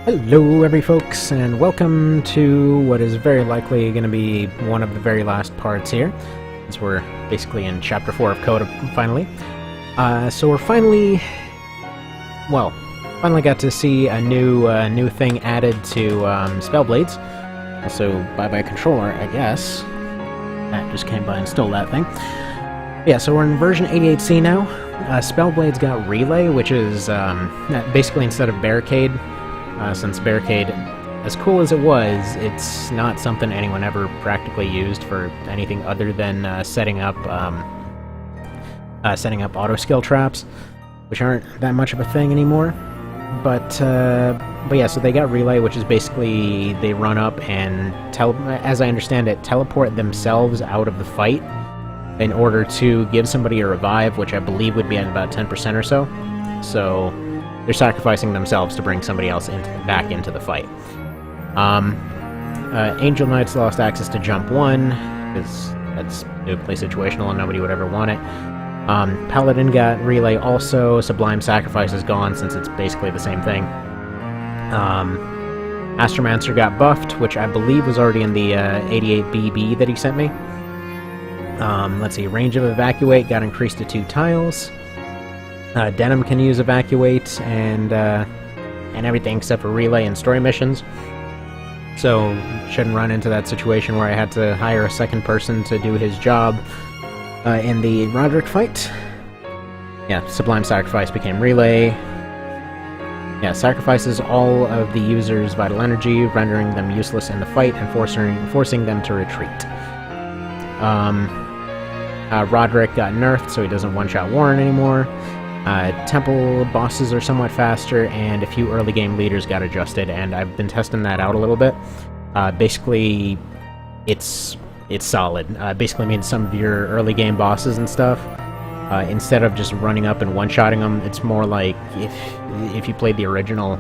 Hello, folks, and welcome to what is very likely going to be one of the very last parts here, since we're basically in Chapter 4 of Code finally. So we're finally got to see a new thing added to Spellblades. Also, bye-bye controller, I guess. Matt just came by and stole that thing. Yeah, so we're in version 88C now. Spellblades got Relay, which is basically instead of Barricade. Since Barricade, as cool as it was, it's not something anyone ever practically used for anything other than setting up auto skill traps, which aren't that much of a thing anymore. But yeah, so they got Relay, which is basically they run up and as I understand it, teleport themselves out of the fight in order to give somebody a revive, which I believe would be at about 10% or so. So they're sacrificing themselves to bring somebody else back into the fight. Angel Knights lost access to Jump 1, because that's nuclearly situational and nobody would ever want it. Paladin got Relay also. Sublime Sacrifice is gone, since it's basically the same thing. Astromancer got buffed, which I believe was already in the 88BB that he sent me. Let's see, Range of Evacuate got increased to 2 tiles. Denim can use Evacuate and everything except for Relay and story missions. So, shouldn't run into that situation where I had to hire a second person to do his job in the Roderick fight. Yeah, Sublime Sacrifice became Relay. Yeah, sacrifices all of the user's vital energy, rendering them useless in the fight and forcing them to retreat. Roderick got nerfed, so he doesn't one-shot Warren anymore. Temple bosses are somewhat faster, and a few early game leaders got adjusted, and I've been testing that out a little bit. Basically, it's solid. Basically means some of your early game bosses and stuff, instead of just running up and one-shotting them, it's more like, if you played the original,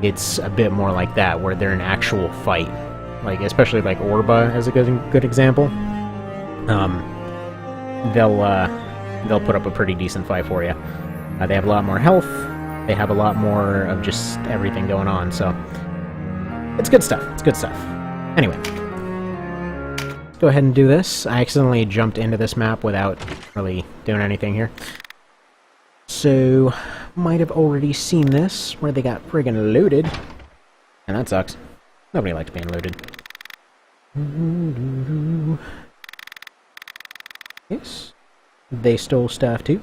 it's a bit more like that, where they're an actual fight. Like, especially like Orba as a good example. They'll put up a pretty decent fight for you. They have a lot more health, they have a lot more of just everything going on, so it's good stuff, Anyway, let's go ahead and do this. I accidentally jumped into this map without really doing anything here. So, might have already seen this, where they got friggin' looted. And that sucks. Nobody likes being looted. Yes. They stole stuff too.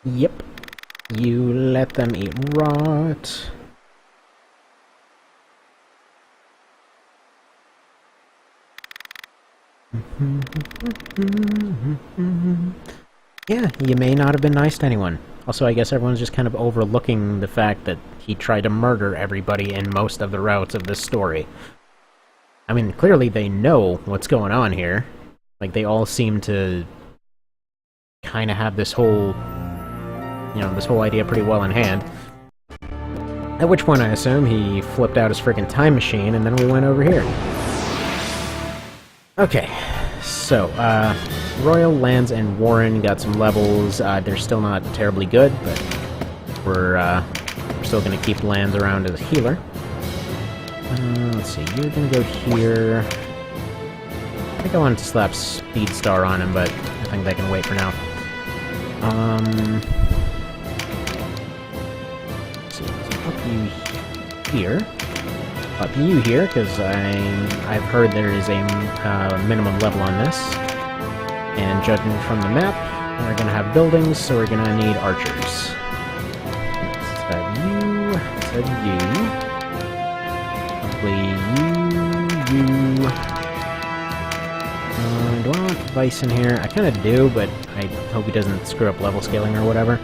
Yep. You let them eat rot. Yeah, you may not have been nice to anyone. Also, I guess everyone's just kind of overlooking the fact that he tried to murder everybody in most of the routes of this story. I mean, clearly they know what's going on here. Like, they all seem to kind of have this whole idea pretty well in hand. At which point, I assume, he flipped out his freaking time machine, and then we went over here. Okay, so, Royal, Lands, and Warren got some levels. They're still not terribly good, but we're still going to keep Lands around as a healer. Let's see, you're going to go here. I think I wanted to slap Speed Star on him, but I think that can wait for now. Let's see, so up you here. Up you here, because I've heard there is a minimum level on this. And judging from the map, we're going to have buildings, so we're going to need archers. Is that you? Is that you? Probably you. Do I want Vice in here? I kind of do, but I hope he doesn't screw up level scaling or whatever.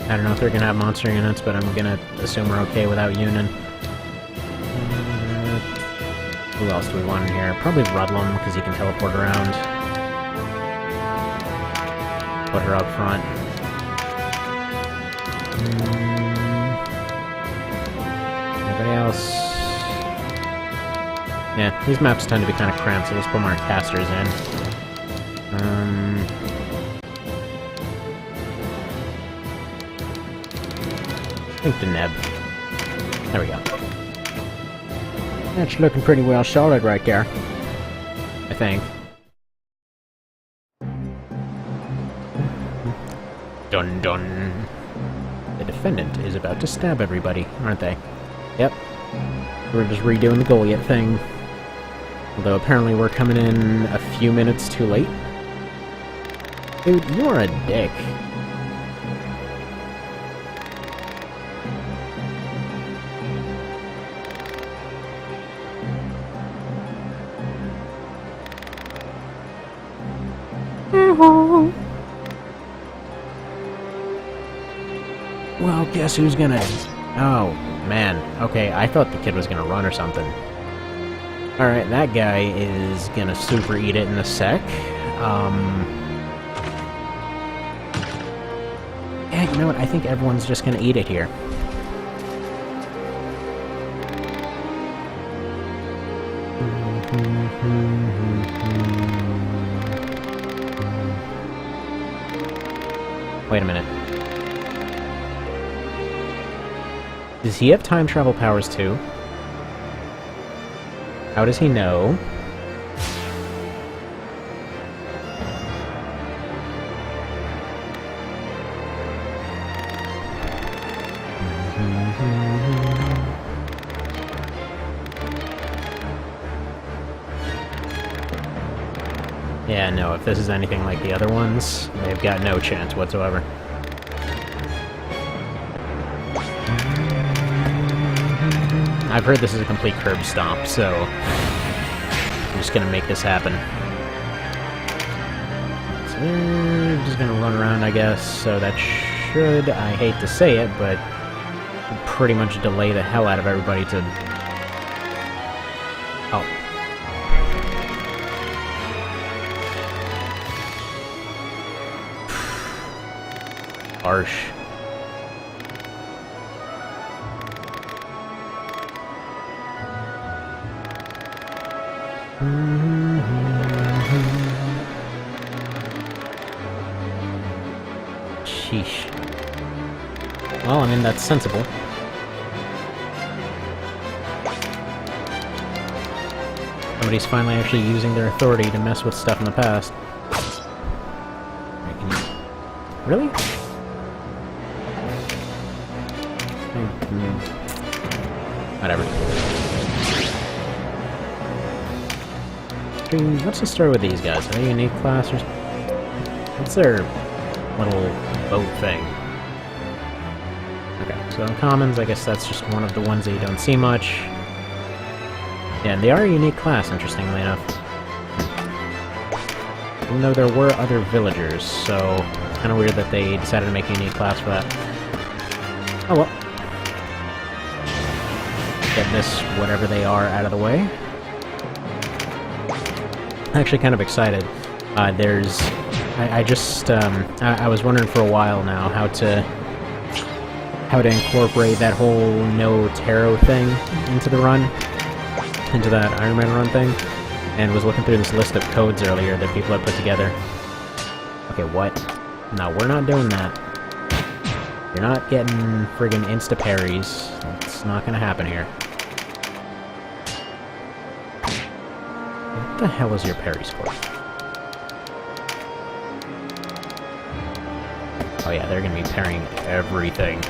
I don't know if they're going to have monster units, but I'm going to assume we're okay without Yunin. Who else do we want in here? Probably Rudlum, because he can teleport around. Put her up front. Anybody else? Yeah, these maps tend to be kind of cramped, so let's put more casters in. I think the neb. There we go. That's looking pretty well solid right there. I think. Dun dun. The defendant is about to stab everybody, aren't they? Yep. We're just redoing the Goliath thing. Although apparently we're coming in a few minutes too late. Dude, you're a dick. Well, guess who's gonna... Oh, man. Okay, I thought the kid was gonna run or something. Alright, that guy is gonna super eat it in a sec. Yeah, you know what? I think everyone's just gonna eat it here. Wait a minute. Does he have time travel powers too? How does he know? Yeah, no, if this is anything like the other ones, they've got no chance whatsoever. I've heard this is a complete curb stomp, so I'm just gonna make this happen. So they're just gonna run around, I guess, so that should, I hate to say it, but pretty much delay the hell out of everybody to... Oh. Harsh. Sheesh. Well, I mean, that's sensible. Somebody's finally actually using their authority to mess with stuff in the past. Really? Whatever. Let's just start with these guys. Are they unique class or... What's their little boat thing? Okay, so commons, I guess that's just one of the ones that you don't see much. Yeah, and they are a unique class, interestingly enough. Even though there were other villagers, so it's kind of weird that they decided to make a unique class for that. Oh well. Get this, whatever they are, out of the way. I'm actually kind of excited. I was wondering for a while now how to incorporate that whole no tarot thing into the run, into that Iron Man run thing, and was looking through this list of codes earlier that people had put together. Okay, what? No, we're not doing that. You're not getting friggin' insta-parries. It's not gonna happen here. What the hell is your parry score? Oh yeah, they're gonna be parrying everything.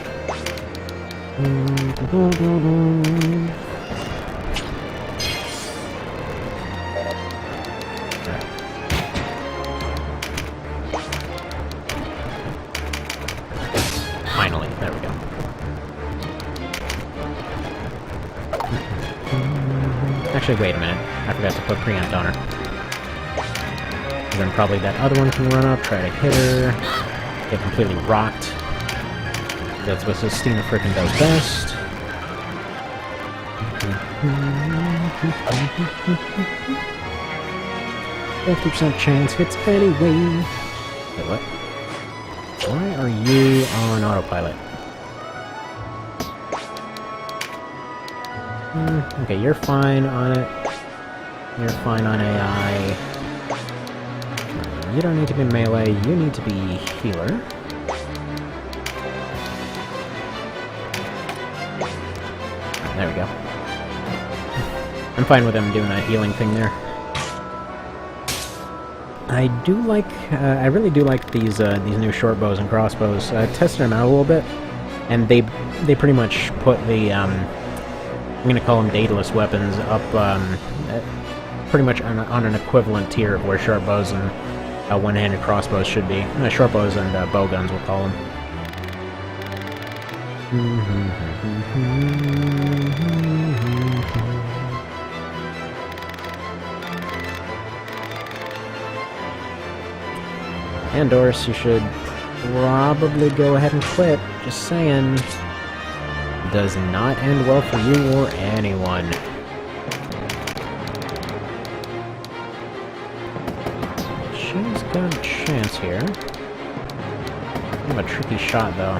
Finally, there we go. Actually, wait a minute. I forgot to put preempt on her. And then probably that other one can run up, try to hit her, get completely rocked. That's what Sistina frickin' does best. 50% chance hits anyway. Wait, what? Why are you on autopilot? Okay, you're fine on it. You're fine on AI. You don't need to be melee, you need to be healer. There we go. I'm fine with them doing that healing thing there. I do like, I really do like these new short bows and crossbows. Tested them out a little bit, and they pretty much put the, I'm gonna call them daedalus weapons up, pretty much on an equivalent tier of where short bows and one-handed crossbows should be. Short bows and bow guns, we'll call them. Andorus, you should probably go ahead and quit. Just saying. Does not end well for you or anyone. She's got a chance here. Kind of a tricky shot, though.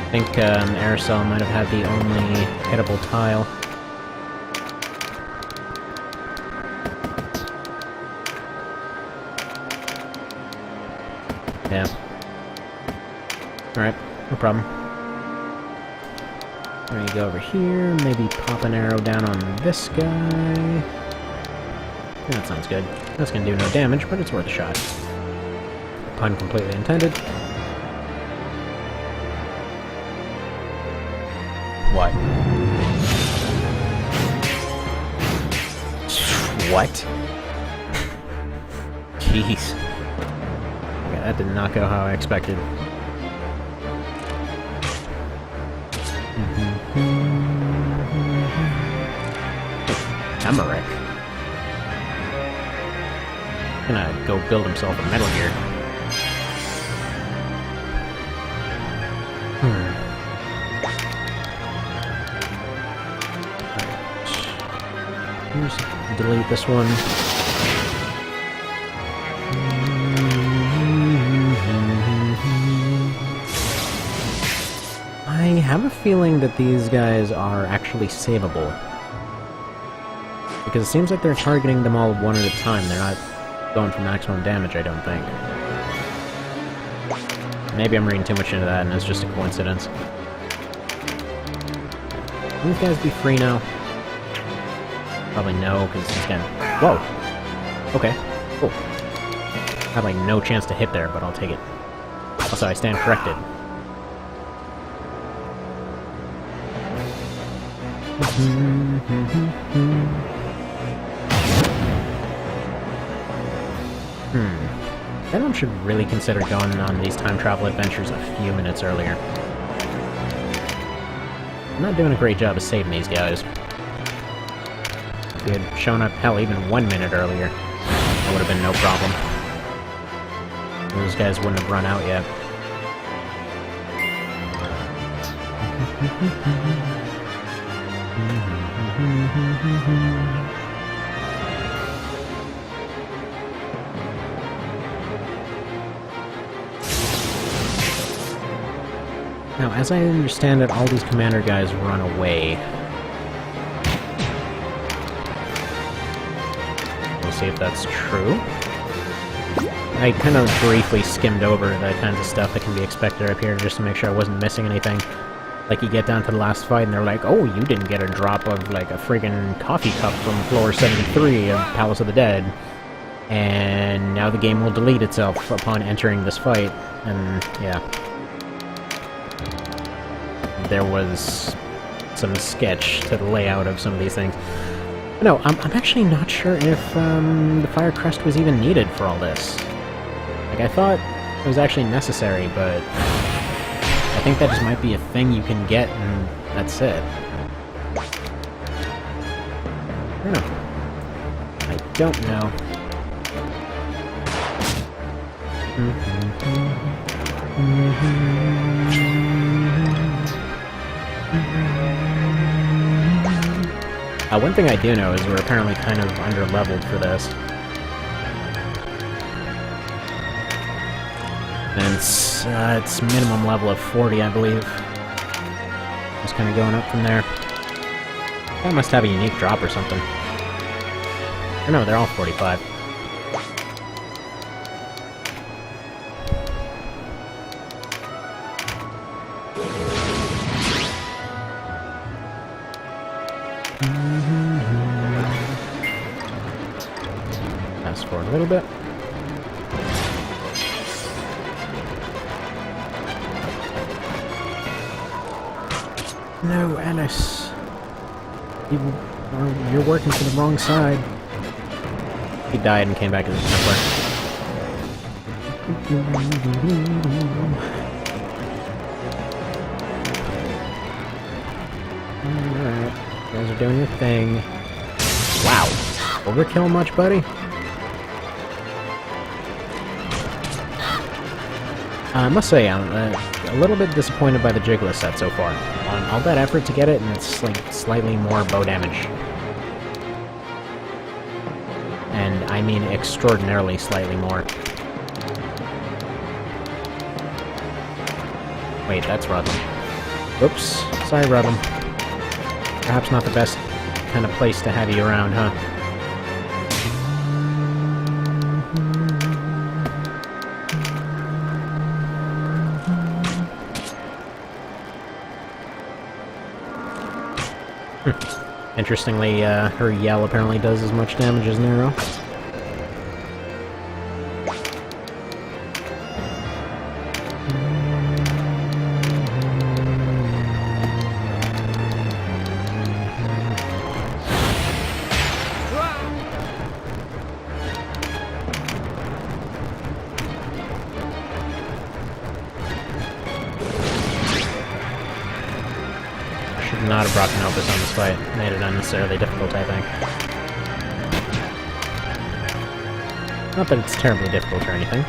I think Aerosol might have had the only hittable tile. Yeah. Alright, no problem. We're gonna go over here, maybe pop an arrow down on this guy. Yeah, that sounds good. That's gonna do no damage, but it's worth a shot. Pun completely intended. What? What? Jeez. Yeah, that did not go how I expected. Emmerich. Gonna go build himself a Metal Gear. Here's, delete this one. I have a feeling that these guys are actually savable. Because it seems like they're targeting them all one at a time. They're not going for maximum damage, I don't think. Maybe I'm reading too much into that and it's just a coincidence. Can these guys be free now? Probably no, because he's gonna... Whoa! Okay, cool. I have like no chance to hit there, but I'll take it. Also, I stand corrected. Venom should really consider going on these time travel adventures a few minutes earlier. I'm not doing a great job of saving these guys. If he had shown up, hell, even 1 minute earlier, that would have been no problem. Those guys wouldn't have run out yet. Now, as I understand it, all these commander guys run away. We'll see if that's true. I kind of briefly skimmed over the kinds of stuff that can be expected up here just to make sure I wasn't missing anything. Like, you get down to the last fight and they're like, oh, you didn't get a drop of, like, a friggin' coffee cup from floor 73 of Palace of the Dead. And now the game will delete itself upon entering this fight. And, yeah. There was some sketch to the layout of some of these things. No, I'm actually not sure if the Fire Crest was even needed for all this. Like, I thought it was actually necessary, but I think that just might be a thing you can get, and that's it. I don't know. One thing I do know is we're apparently kind of under-leveled for this. And it's minimum level of 40, I believe. Just kind of going up from there. That must have a unique drop or something. Or no, they're all 45. Fast forward a little bit. No, Ennis. You're working for the wrong side. He died and came back as a Templar. Alright, you guys are doing your thing. Wow. Overkill much, buddy? I must say, I'm a little bit disappointed by the Jiggler set so far. On all that effort to get it, and it's like slightly more bow damage. And I mean extraordinarily slightly more. Wait, that's Rudlam. Oops. Sorry, Rudlam. Perhaps not the best kind of place to have you around, huh? Interestingly, her yell apparently does as much damage as an arrow. Not have brought Canopus on this fight. Made it unnecessarily difficult, I think. Not that it's terribly difficult or anything.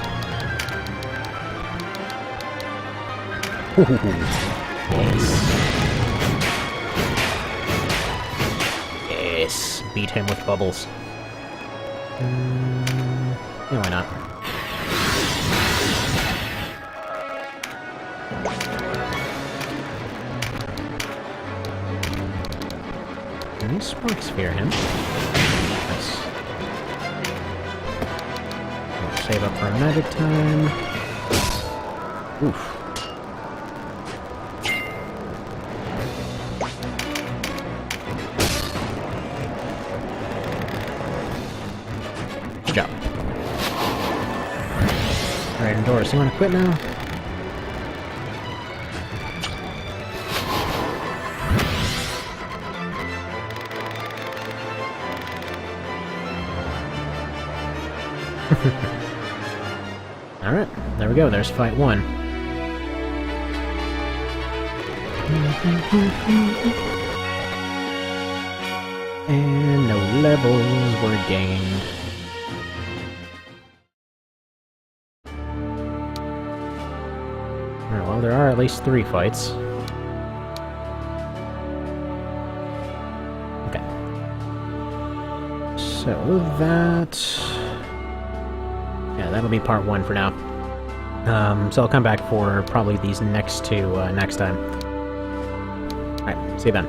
Ooh, yes. Yes, beat him with bubbles. Yeah, why not? Can you Spark Sphere him? Nice. I'll save up for a magic time. Oof. Good job. Alright, Doris, you want to quit now? Alright, there we go, there's fight 1. And no levels were gained. Alright, well, there are at least 3 fights. Okay. So that... yeah, that'll be part 1 for now. So I'll come back for probably these next 2 next time. Alright, see you then.